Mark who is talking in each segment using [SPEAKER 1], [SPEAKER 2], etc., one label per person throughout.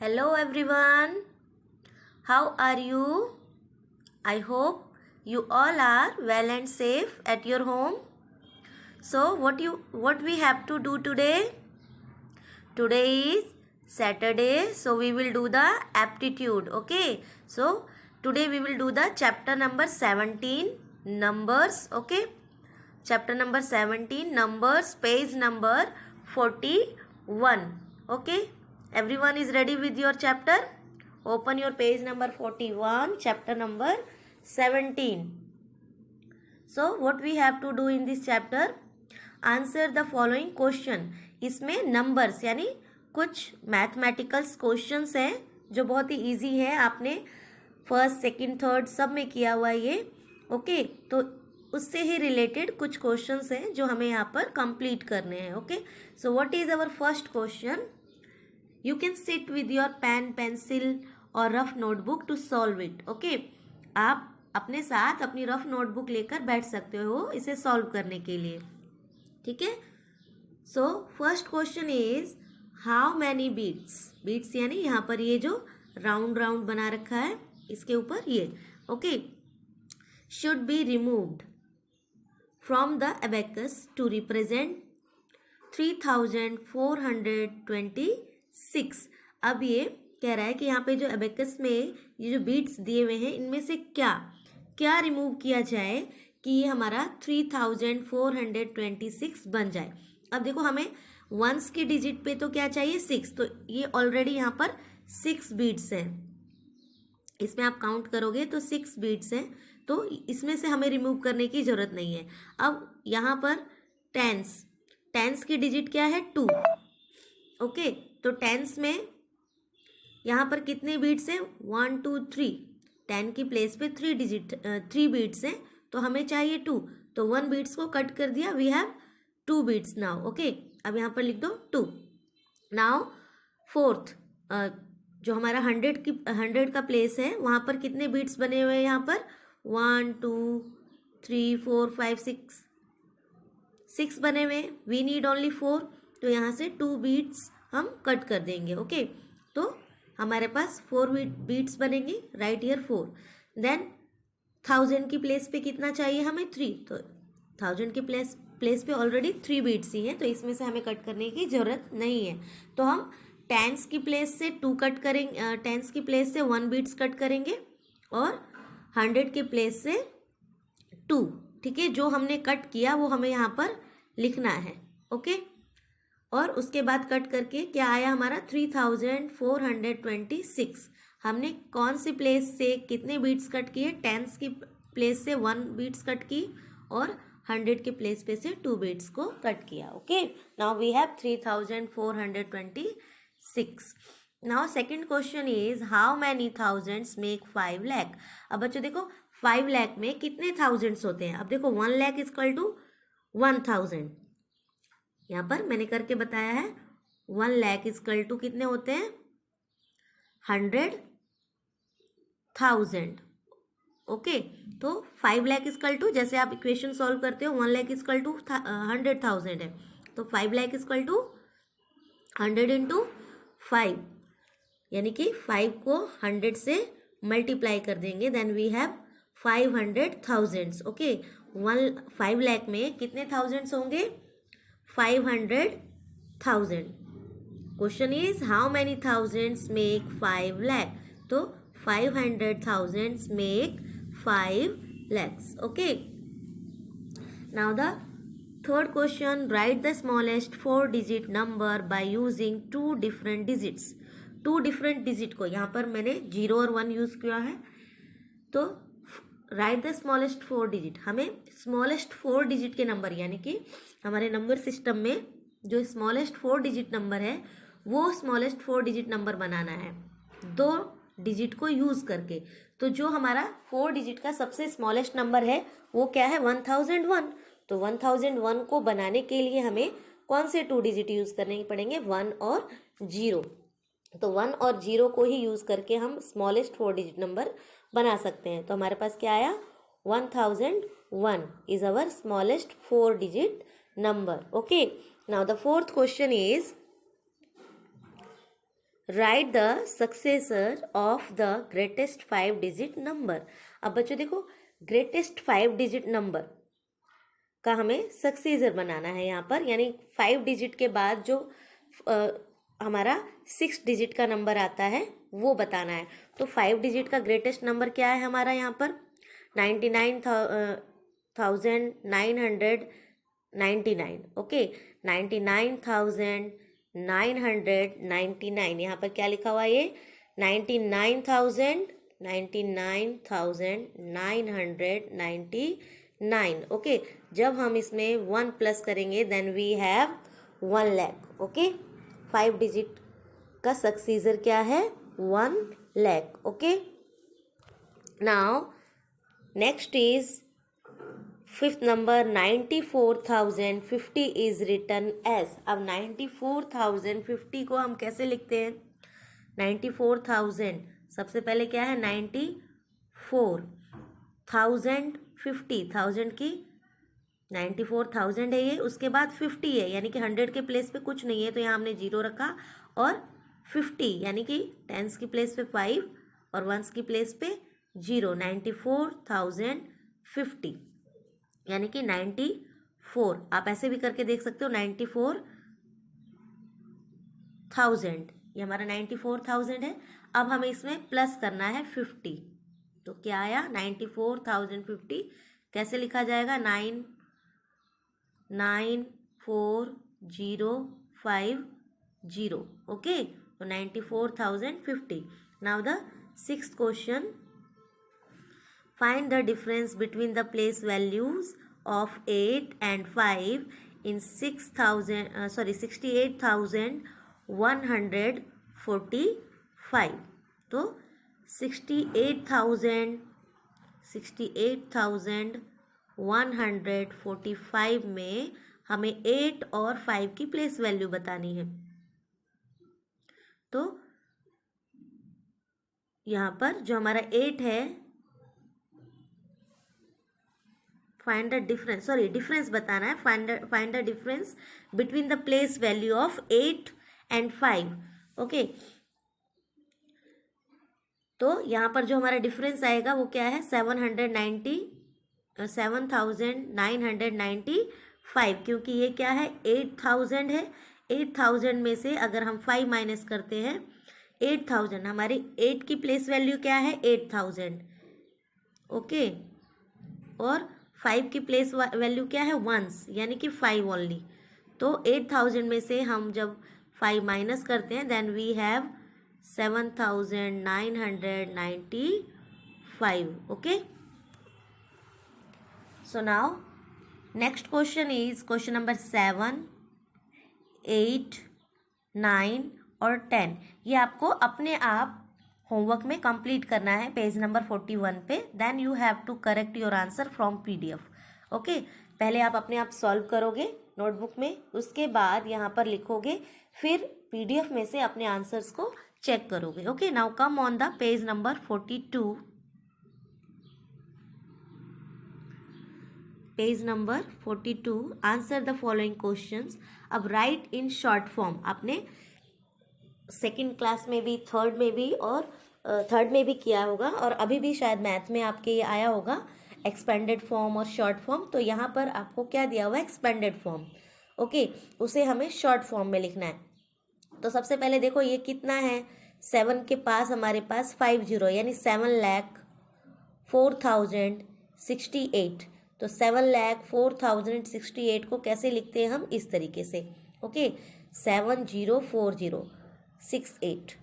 [SPEAKER 1] Hello everyone. How are you? I hope you all are well and safe at your home. So what we have to do today? Today is Saturday, so we will do the aptitude. Okay. So today we will do the chapter number 17, numbers. Okay. Chapter number 17, numbers, page number 41. Okay. Everyone is ready with your chapter? Open your page number 41, chapter number 17. So what we have to do in this chapter? Answer the following question. इसमें numbers यानी कुछ mathematicals questions हैं जो बहुत ही easy है. आपने first second third सब में किया हुआ है ये. ओके तो उससे ही रिलेटेड कुछ क्वेश्चंस हैं जो हमें यहाँ पर कंप्लीट करने हैं. Okay so what is our first question? You can sit with your pen pencil और rough notebook to solve it. Okay आप अपने साथ अपनी रफ नोटबुक लेकर बैठ सकते हो इसे सॉल्व करने के लिए. ठीक है. So first question is how many beads. Beads यानी यहाँ पर ये जो राउंड राउंड बना रखा है इसके ऊपर ये. Okay should be removed from the abacus to represent 3426. अब ये कह रहा है कि यहाँ पे जो abacus में ये जो बीट्स दिए हुए हैं इनमें से क्या क्या रिमूव किया जाए कि ये हमारा 3426 बन जाए. अब देखो हमें वंस की डिजिट पे तो क्या चाहिए 6. तो ये ऑलरेडी यहाँ पर 6 बीट्स हैं. इसमें आप काउंट करोगे तो 6 बीट्स हैं. तो इसमें से हमें रिमूव करने की ज़रूरत नहीं है. अब यहाँ पर टेंस की डिजिट क्या है 2. ओके तो टेंस में यहाँ पर कितने बीट्स हैं 1 2 3. 10 की प्लेस पे 3 बीट्स हैं तो हमें चाहिए 2. तो 1 बीट्स को कट कर दिया. We have 2 beads now. Okay अब यहाँ पर लिख दो 2. नाउ फोर्थ जो हमारा 100 का प्लेस है वहाँ पर कितने बीट्स बने हुए हैं यहाँ पर 1 2 3 4 5 6 बने हुए. We need only 4. तो यहाँ से 2 बीट्स हम कट कर देंगे. ओके तो हमारे पास 4 बीट्स बनेंगे. Right year 4. देन 1000 की प्लेस पे कितना चाहिए हमें 3. तो 1000 की प्लेस पे ऑलरेडी 3 बीट्स ही हैं तो इसमें से हमें कट करने की ज़रूरत नहीं है. तो हम टेंस की प्लेस से 2 कट करेंगे. टेंस की प्लेस से 1 बीट्स कट करेंगे और 100 के प्लेस से 2. ठीक है जो हमने कट किया वो हमें यहाँ पर लिखना है. ओके और उसके बाद कट करके क्या आया हमारा 3426. हमने कौन सी प्लेस से कितने बीट्स कट किए? टेंस की प्लेस से 1 बीट्स कट की और 100 के प्लेस पे से 2 बीट्स को कट किया. Okay now we have 3426. Now second question is how many thousands make 5 lakh. अब बच्चों देखो 5 लाख में कितने थाउजेंड्स होते हैं? अब देखो 1 लाख इक्वल टू 1000. यहाँ पर मैंने करके बताया है 1 लाख इक्वल टू कितने होते हैं 100,000. ओके तो 5 लाख इक्वल टू जैसे आप इक्वेशन सॉल्व करते हो 1 लाख इक्वल टू 100,000 है. तो 5 लाख इक्वल टू 100 इंटू 5 यानी कि 5 को 100 से मल्टीप्लाई कर देंगे. Then we have 500,000. Okay 5 lakh में कितने थाउजेंड्स होंगे 500,000. Question is how many thousands make 5 lakh. तो 500,000 make 5 lakhs. Okay now the third question, write the smallest 4-digit number by using 2 different digits. 2 different digit को यहाँ पर मैंने 0 और 1 यूज़ किया है. तो राइट द स्मॉलेस्ट 4 डिजिट. हमें स्मॉलेस्ट 4 डिजिट के नंबर यानी कि हमारे नंबर सिस्टम में जो स्मॉलेस्ट 4 डिजिट नंबर है वो स्मॉलेस्ट 4 डिजिट नंबर बनाना है 2 डिजिट को यूज़ करके. तो जो हमारा 4 डिजिट का सबसे स्मॉलेस्ट नंबर है वो क्या है 1001. तो 1001 को बनाने के लिए हमें कौन से 2 डिजिट यूज़ करने पड़ेंगे 1 और 0. तो 1 और 0 को ही यूज़ करके हम स्मॉलेस्ट 4 डिजिट नंबर बना सकते हैं. तो हमारे पास क्या आया 1001 is our smallest 4 digit number. Okay now the fourth question is right the successor of the greatest 5 digit number. अब बच्चों देखो, ग्रेटेस्ट 5 डिजिट नंबर का हमें सक्सेसर बनाना है यहाँ पर, यानी 5 डिजिट के बाद जो हमारा 6 डिजिट का नंबर आता है वो बताना है। तो 5 डिजिट का ग्रेटेस्ट नंबर क्या है हमारा यहाँ पर? 99,999। ओके, 99,999। यहाँ पर क्या लिखा हुआ है? ये 99,999। ओके, जब हम इसमें 1 प्लस करेंगे then we have 1 lakh. Okay, 5 digit का सक्सेसर क्या है? 1 lakh. Okay, now next is 5th number 94,050 is written as. अब 94,050 को हम कैसे लिखते हैं? 94,000 सबसे पहले क्या है? 94,000 50 थाउजेंड की 94,000 है ये, उसके बाद 50 है, यानी कि 100 के प्लेस पे कुछ नहीं है तो यहाँ हमने 0 रखा, और 50 यानी कि टेंस की प्लेस पे 5 और वंस की प्लेस पे 0। 94,050 यानी कि 94। आप ऐसे भी करके देख सकते हो, 94,000 ये हमारा 94,000 है। अब हमें इसमें प्लस करना है 50, तो क्या आया? 94,050 कैसे लिखा जाएगा? 994,050। ओके, तो 94,050। Now the 6th question, find the difference between the place values of 8 and 5 in 68,145। तो 68,145 में हमें 8 और 5 की प्लेस वैल्यू बतानी है। तो यहाँ पर जो हमारा 8 है, find the difference, sorry difference बताना है। Find the difference between the place value of 8 and 5। Okay, तो यहाँ पर जो हमारा डिफरेंस आएगा वो क्या है? 7,995, क्योंकि ये क्या है? 8,000 है। 8,000 में से अगर हम 5 माइनस करते हैं, 8,000 हमारी 8 की प्लेस वैल्यू क्या है? 8,000। ओके, और 5 की प्लेस वैल्यू क्या है? वंस, यानी कि 5 ओनली। तो 8,000 में से हम जब 5 माइनस करते हैं then we have 7,995। Okay, so now next question is question number 7, 8, 9 और 10। ये आपको अपने आप होमवर्क में कंप्लीट करना है पेज नंबर 41 पे। Then you have to correct your answer from PDF। Okay, पहले आप अपने आप सॉल्व करोगे नोटबुक में, उसके बाद यहाँ पर लिखोगे, फिर PDF में से अपने आंसर्स को चेक करोगे। Okay, now come on the page number 42। Page number 42, answer the following questions. अब राइट इन शॉर्ट फॉर्म। आपने सेकंड क्लास में भी, थर्ड में भी और थर्ड में भी किया होगा, और अभी भी शायद मैथ में आपके ये आया होगा एक्सपेंडेड फॉर्म और शॉर्ट फॉर्म। तो यहाँ पर आपको क्या दिया हुआ है? Expanded form. ओके, उसे हमें शॉर्ट फॉर्म में लिखना है। तो सबसे पहले देखो ये कितना है? 7 के पास हमारे पास 5 जीरो, यानी 7,04,068। तो 7,04,068 को कैसे लिखते हैं हम? इस तरीके से। ओके, 704068,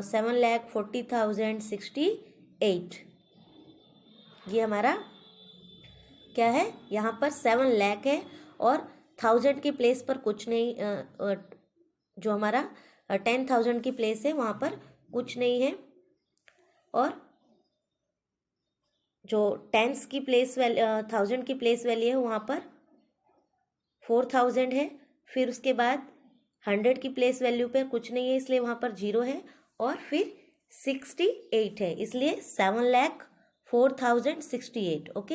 [SPEAKER 1] 7,40,068। ये हमारा क्या है? यहाँ पर 7 लाख है, और 1000 की प्लेस पर कुछ नहीं, जो हमारा 10,000 की प्लेस है वहाँ पर कुछ नहीं है, और जो 10 की प्लेस 1000 की प्लेस वैल्यू है वहाँ पर 4,000 है। फिर उसके बाद 100 की प्लेस वैल्यू पर कुछ नहीं है, इसलिए वहाँ पर 0 है, और फिर 68 है, इसलिए 7,04,068। ओके,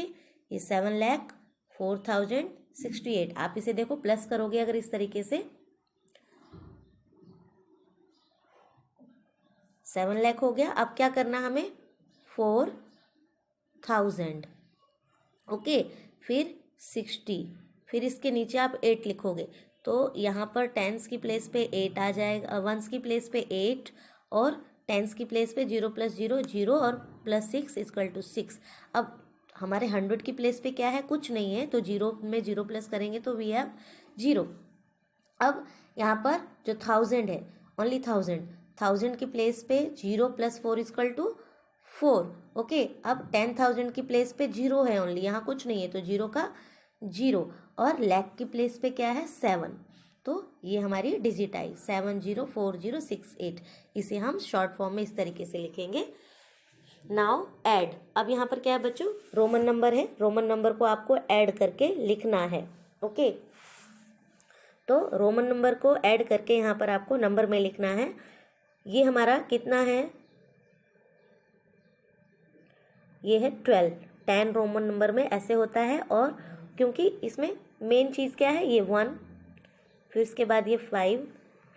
[SPEAKER 1] ये 7,04,068। आप इसे देखो प्लस करोगे अगर इस तरीके से 7 लाख हो गया। अब क्या करना हमें, 4000, ओके। फिर 60, फिर इसके नीचे आप 8 लिखोगे तो यहाँ पर टेंस की प्लेस पे 8 आ जाएगा, वंस की प्लेस पे 8 और टेंस की प्लेस पे 0 + 0 0 और +6 = 6। अब हमारे 100 की प्लेस पे क्या है, कुछ नहीं है, तो 0 में 0 प्लस करेंगे तो वी हैव 0। अब यहाँ पर जो 1000 है, ओनली 1000 की प्लेस पे 0 + 4 = 4, ओके। अब 10,000 की प्लेस पे 0 है ओनली, यहाँ कुछ नहीं है, तो 0 का 0 और लाख की प्लेस पे क्या है, 7। तो ये हमारी डिजिट आई 704068। इसे हम शॉर्ट फॉर्म में इस तरीके से लिखेंगे। Now add. अब यहाँ पर क्या है बच्चों, रोमन नंबर है, रोमन नंबर को आपको ऐड करके लिखना है, ओके। तो रोमन नंबर को ऐड करके यहाँ पर आपको नंबर में लिखना है। ये हमारा कितना है, ये है 12। 10 रोमन नंबर में ऐसे होता है, और क्योंकि इसमें मेन चीज़ क्या है, ये 1, फिर इसके बाद ये 5,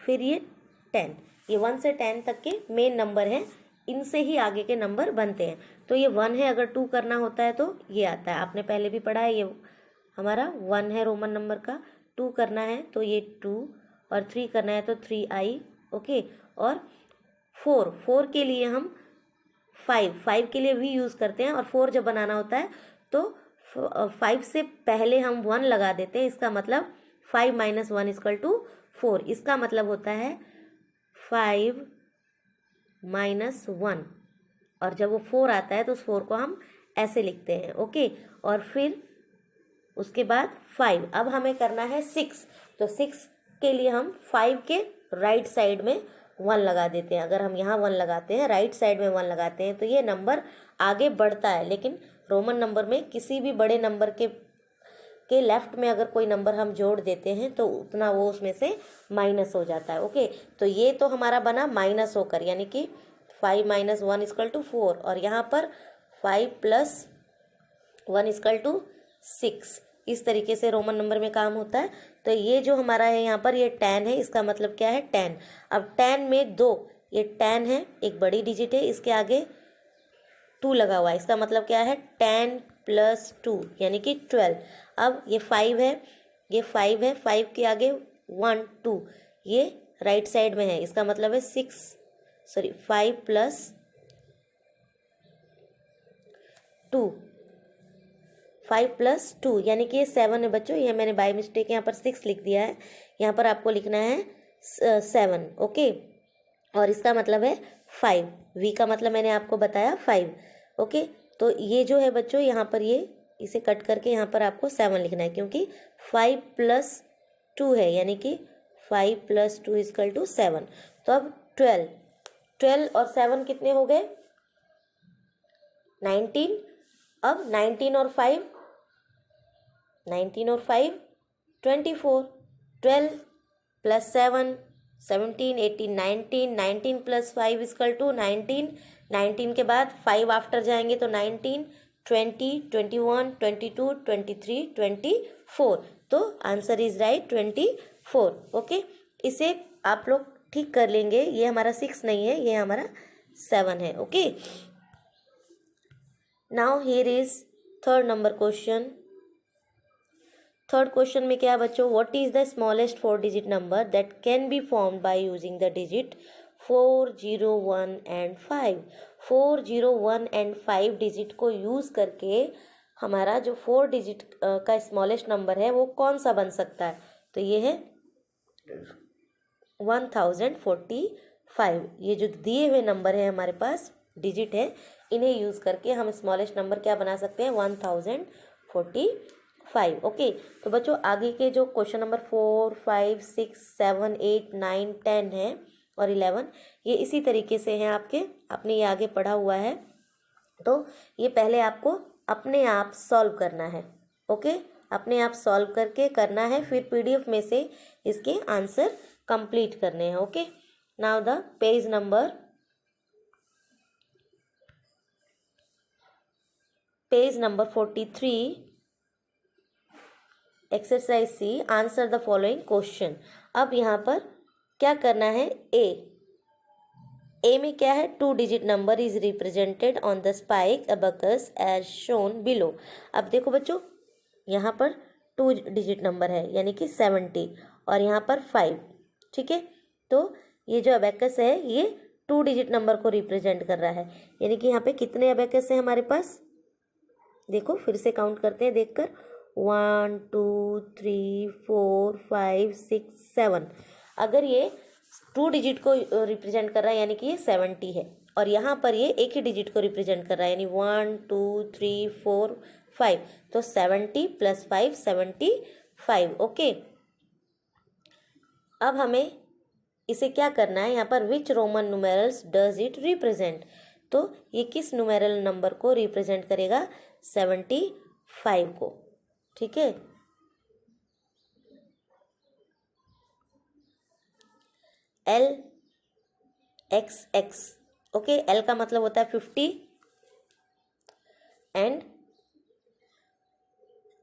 [SPEAKER 1] फिर ये 10। ये 1 से 10 तक के मेन नंबर हैं, इनसे ही आगे के नंबर बनते हैं। तो ये 1 है, अगर 2 करना होता है तो ये आता है, आपने पहले भी पढ़ा है। ये हमारा 1 है रोमन नंबर का, 2 करना है तो ये 2, और 3 करना है तो 3i, ओके। और 4 के लिए हम 5 के लिए भी यूज़ करते हैं, और 4 जब बनाना होता है तो 5 से पहले हम 1 लगा देते हैं। इसका मतलब 5 - 1 = 4। इसका मतलब होता है 5 - 1, और जब वो 4 आता है तो उस 4 को हम ऐसे लिखते हैं, ओके। और फिर उसके बाद 5। अब हमें करना है 6, तो 6 के लिए हम 5 के राइट साइड में 1 लगा देते हैं। अगर हम यहाँ 1 लगाते हैं, राइट साइड में 1 लगाते हैं, तो ये नंबर आगे बढ़ता है। लेकिन रोमन नंबर में किसी भी बड़े नंबर के लेफ्ट में अगर कोई नंबर हम जोड़ देते हैं तो उतना वो उसमें से माइनस हो जाता है, ओके। तो ये तो हमारा बना माइनस होकर, यानी कि 5 - 1 = 4, और यहाँ पर 5 + 1 = 6। इस तरीके से रोमन नंबर में काम होता है। तो ये जो हमारा है यहाँ पर, ये 10 है, इसका मतलब क्या है, 10। अब 10 में 2, ये 10 है, एक बड़ी डिजिट है, इसके आगे 2 लगा हुआ है, इसका मतलब क्या है, 10 + 2 यानी कि 12। अब ये 5 है, ये 5 है, 5 के आगे 1 2, ये राइट साइड में है, इसका मतलब है 5 + 2, 5 + 2 यानी कि ये 7 है बच्चों। ये मैंने बाय मिस्टेक यहाँ पर 6 लिख दिया है, यहाँ पर आपको लिखना है 7, ओके। और इसका मतलब है 5, वी का मतलब मैंने आपको बताया 5, ओके। तो ये जो है बच्चों, यहाँ पर ये इसे कट करके यहाँ पर आपको 7 लिखना है, क्योंकि 5 + 2 है, यानी कि 5 + 2 = 7। तो अब 12 और 7 कितने हो गए, 19। अब 19 और 5 24, 12 + 7 17 18 19, 19 + 5 = 19। 19 के बाद 5 आफ्टर जाएंगे तो 19 20 21 22 23 24। तो आंसर इज राइट 24, ओके। इसे आप लोग ठीक कर लेंगे, ये हमारा 6 नहीं है, ये हमारा 7 है, okay. Now here is third number question. Third question में क्या है बच्चों, what is the smallest 4 digit number that can be formed by using the digit 4 0 1 and 5। 4 0 1 and 5 digit को यूज़ करके हमारा जो 4 डिजिट का स्मॉलेस्ट नंबर है वो कौन सा बन सकता है। तो ये है 1045। ये जो दिए हुए नंबर है हमारे पास, डिजिट है, इन्हें यूज़ करके हम स्मॉलेस्ट नंबर क्या बना सकते हैं, 1045, ओके। तो बच्चों आगे के जो क्वेश्चन नंबर 4 5 6 7 8 9 10 है और 11, ये इसी तरीके से हैं आपके, आपने ये आगे पढ़ा हुआ है। तो ये पहले आपको अपने आप सॉल्व करना है, ओके। अपने आप सॉल्व करके करना है, फिर पीडीएफ में से इसके आंसर कंप्लीट करने हैं, okay. Now the page number 43, exercise C, answer the following question. अब यहाँ पर क्या करना है, ए में क्या है, 2 digit number is represented on the spike abacus as shown below. अब देखो बच्चों, यहाँ पर 2 डिजिट नंबर है यानी कि 70 और यहाँ पर 5, ठीक है। तो ये जो अबेकस है ये 2 डिजिट नंबर को रिप्रेजेंट कर रहा है, यानी कि यहाँ पे कितने अबेकस है हमारे पास, देखो फिर से काउंट करते हैं देखकर, 1 2 3 4 5 6 7। अगर ये 2 डिजिट को रिप्रेजेंट कर रहा है यानी कि ये 70 है, और यहाँ पर ये एक ही डिजिट को रिप्रेजेंट कर रहा है यानी 1 2 3 4 5, तो 70 + 5 75। ओके, अब हमें इसे क्या करना है, यहाँ पर which Roman numerals does it represent, तो ये किस न्यूमेरल नंबर को रिप्रेजेंट करेगा, 75 को, ठीक है। L x x, okay, L का मतलब होता है 50 एंड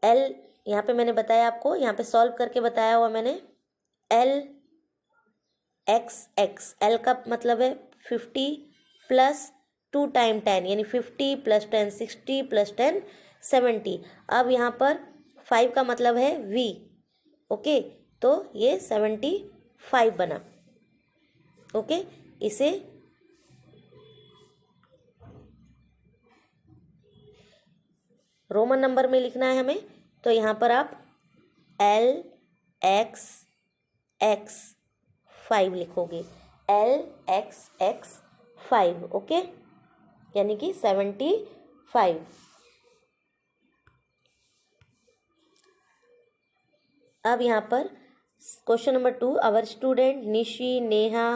[SPEAKER 1] एल, यहाँ पे मैंने बताया आपको, यहाँ पे सॉल्व करके बताया हुआ मैंने, एल एक्स एक्स, एल का मतलब है 50 + 2 टाइम 10 यानी 50 + 10 60 + 10 70। अब यहाँ पर 5 का मतलब है वी, ओके, तो ये 75 बना, ओके। इसे रोमन नंबर में लिखना है हमें, तो यहाँ पर आप एल एक्स एक्स 5 लिखोगे, एल एक्स एक्स 5, ओके, यानी कि 75। अब यहाँ पर question number 2, our student Nishi Neha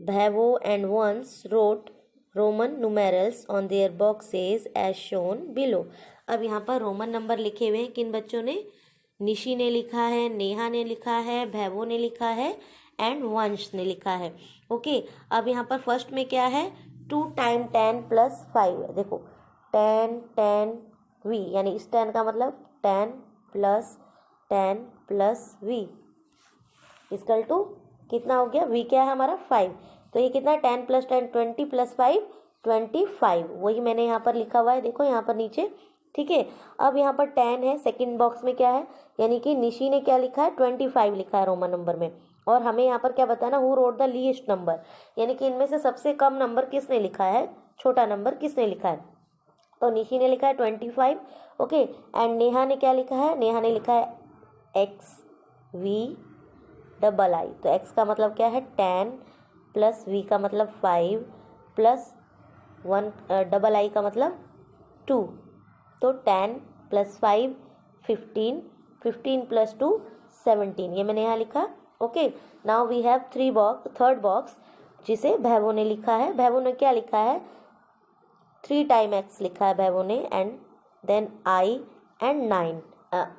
[SPEAKER 1] भैवो and Vansh wrote Roman numerals on their boxes as shown below. अब यहाँ पर रोमन नंबर लिखे हुए हैं, किन बच्चों ने, निशी ने लिखा है, नेहा ने लिखा है, भैवो ने लिखा है एंड वंश ने लिखा है, ओके। अब यहाँ पर फर्स्ट में क्या है, 2 टाइम 10 + 5 है, देखो 10 10 वी, यानी इस 10 का मतलब 10 + 10 + वी इक्वल टू कितना हो गया, वी क्या है हमारा 5, तो ये कितना 10 + 10 20 + 5 25, वही मैंने यहाँ पर लिखा हुआ है, देखो यहाँ पर नीचे, ठीक है। अब यहाँ पर 10 है, सेकंड बॉक्स में क्या है, यानी कि निशी ने क्या लिखा है, 25 लिखा है रोमन नंबर में, और हमें यहाँ पर क्या बताना, who wrote the least number, यानी कि इनमें से सबसे कम नंबर किसने लिखा है, छोटा नंबर किसने लिखा है, तो निशी ने लिखा है 25, ओके। एंड नेहा ने क्या लिखा है, नेहा ने लिखा है XV डबल आई, तो x का मतलब क्या है 10 + v का मतलब 5 + 1 डबल आई का मतलब 2, तो 10 + 5 15 15 + 2 17, ये मैंने यहाँ लिखा, okay. Now we have third box जिसे भैवो ने लिखा है, भैवो ने क्या लिखा है, 3 टाइम x लिखा है भैवो ने, and then i and 9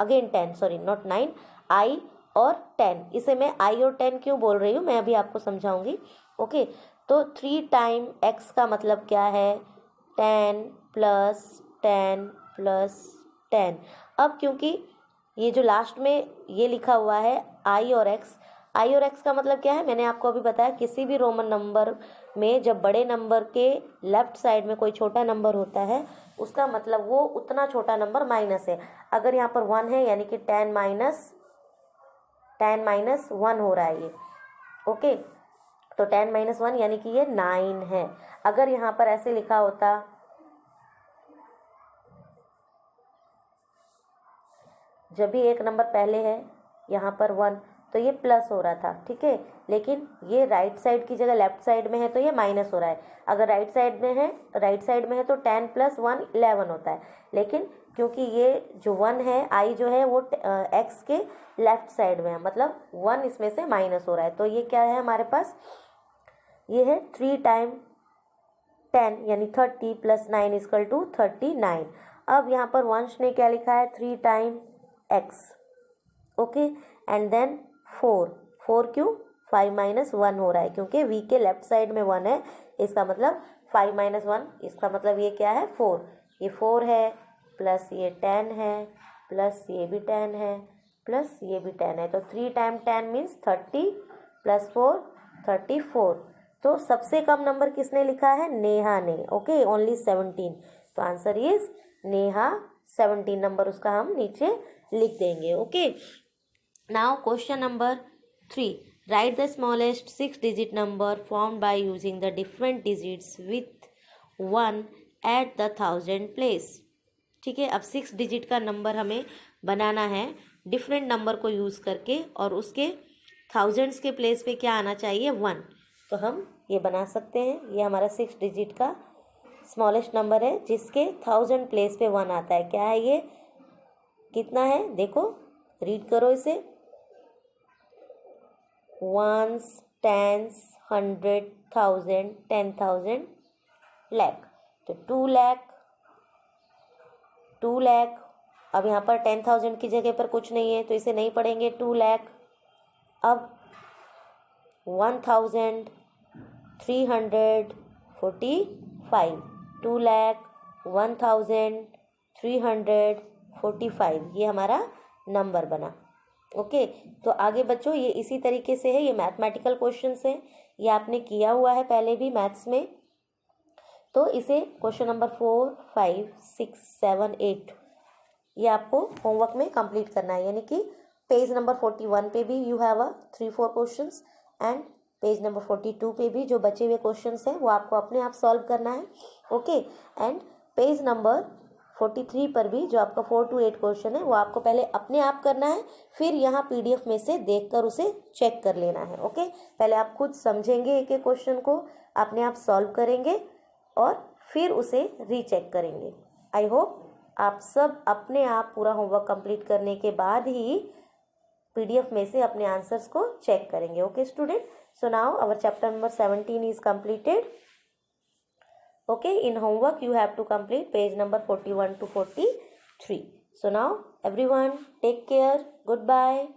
[SPEAKER 1] again 10, sorry not 9, i और 10, इसे मैं i और 10 क्यों बोल रही हूँ मैं अभी आपको समझाऊंगी, ओके। तो 3 टाइम x का मतलब क्या है, 10 + 10 + 10। अब क्योंकि ये जो लास्ट में ये लिखा हुआ है i और x का मतलब क्या है, मैंने आपको अभी बताया, किसी भी रोमन नंबर में जब बड़े नंबर के लेफ्ट साइड में कोई छोटा नंबर होता है उसका मतलब वो उतना छोटा नंबर माइनस है। अगर यहाँ पर 1 है यानी कि 10 - 1 हो रहा है ये, ओके, तो 10 - 1 यानी कि ये 9 है। अगर यहाँ पर ऐसे लिखा होता, जब भी एक नंबर पहले है यहाँ पर 1, तो ये प्लस हो रहा था, ठीक है, लेकिन ये राइट साइड की जगह लेफ्ट साइड में है तो ये माइनस हो रहा है। अगर राइट साइड में है तो 10 + 1 11 होता है, लेकिन क्योंकि ये जो 1 है, आई जो है वो x के लेफ्ट साइड में है, मतलब 1 इसमें से माइनस हो रहा है, तो ये क्या है हमारे पास, ये है 3 टाइम 10 यानी 30 + 9 = 39। अब यहाँ पर वंश ने क्या लिखा है, 3 time x, okay, and then 4 क्यों, 5 - 1 हो रहा है क्योंकि v के लेफ्ट साइड में 1 है, इसका मतलब 5 - 1, इसका मतलब ये क्या है 4, ये 4 है प्लस ये 10 है प्लस ये भी 10 है प्लस ये भी 10 है, तो 3 टाइम 10 मीन्स 30 + 4 34, तो सबसे कम नंबर किसने लिखा है? नेहा ने. Okay, only 17. तो आंसर इज नेहा. 17 नंबर उसका हम नीचे लिख देंगे. Okay, now question number 3. Right the smallest 6-digit number formed by using the different digits with 1 at the 1000 place. ठीक है, अब 6 डिजिट का नंबर हमें बनाना है डिफरेंट नंबर को यूज़ करके, और उसके थाउजेंड्स के प्लेस पे क्या आना चाहिए? 1. तो हम ये बना सकते हैं. ये हमारा 6 डिजिट का स्मॉलेस्ट नंबर है जिसके 1000 प्लेस पे 1 आता है. क्या है ये? कितना है? देखो, रीड करो इसे. 1s, 10s, 100, 1000, 10,000, lakh. तो 2 लाख. 2 लाख. अब यहाँ पर 10,000 की जगह पर कुछ नहीं है तो इसे नहीं पढ़ेंगे. 2 लाख. अब 1,345. 2 लाख 1,345 ये हमारा नंबर बना. ओके, तो आगे बच्चों ये इसी तरीके से है. ये मैथमेटिकल क्वेश्चंस है, ये आपने किया हुआ है पहले भी मैथ्स में. तो इसे क्वेश्चन नंबर 4, 5, 6, 7, 8 ये आपको होमवर्क में कंप्लीट करना है. यानी कि पेज नंबर 41 पे भी you have 3-4 questions, and page number 42 पे भी जो बचे हुए क्वेश्चंस हैं वो आपको अपने आप सॉल्व करना है. ओके, एंड पेज नंबर 43 पर भी जो आपका 4 to 8 क्वेश्चन है वो आपको पहले अपने आप करना है, फिर यहाँ PDF में से देखकर उसे चेक कर लेना है. ओके, पहले आप खुद समझेंगे एक एक क्वेश्चन को, अपने आप सॉल्व करेंगे और फिर उसे रीचेक करेंगे. आई होप आप सब अपने आप पूरा होमवर्क कंप्लीट करने के बाद ही PDF में से अपने आंसर्स को चेक करेंगे. Okay student, so now our chapter number 17 is completed. Okay, in homework you have to complete page number 41 to 43. So now everyone take care. Goodbye.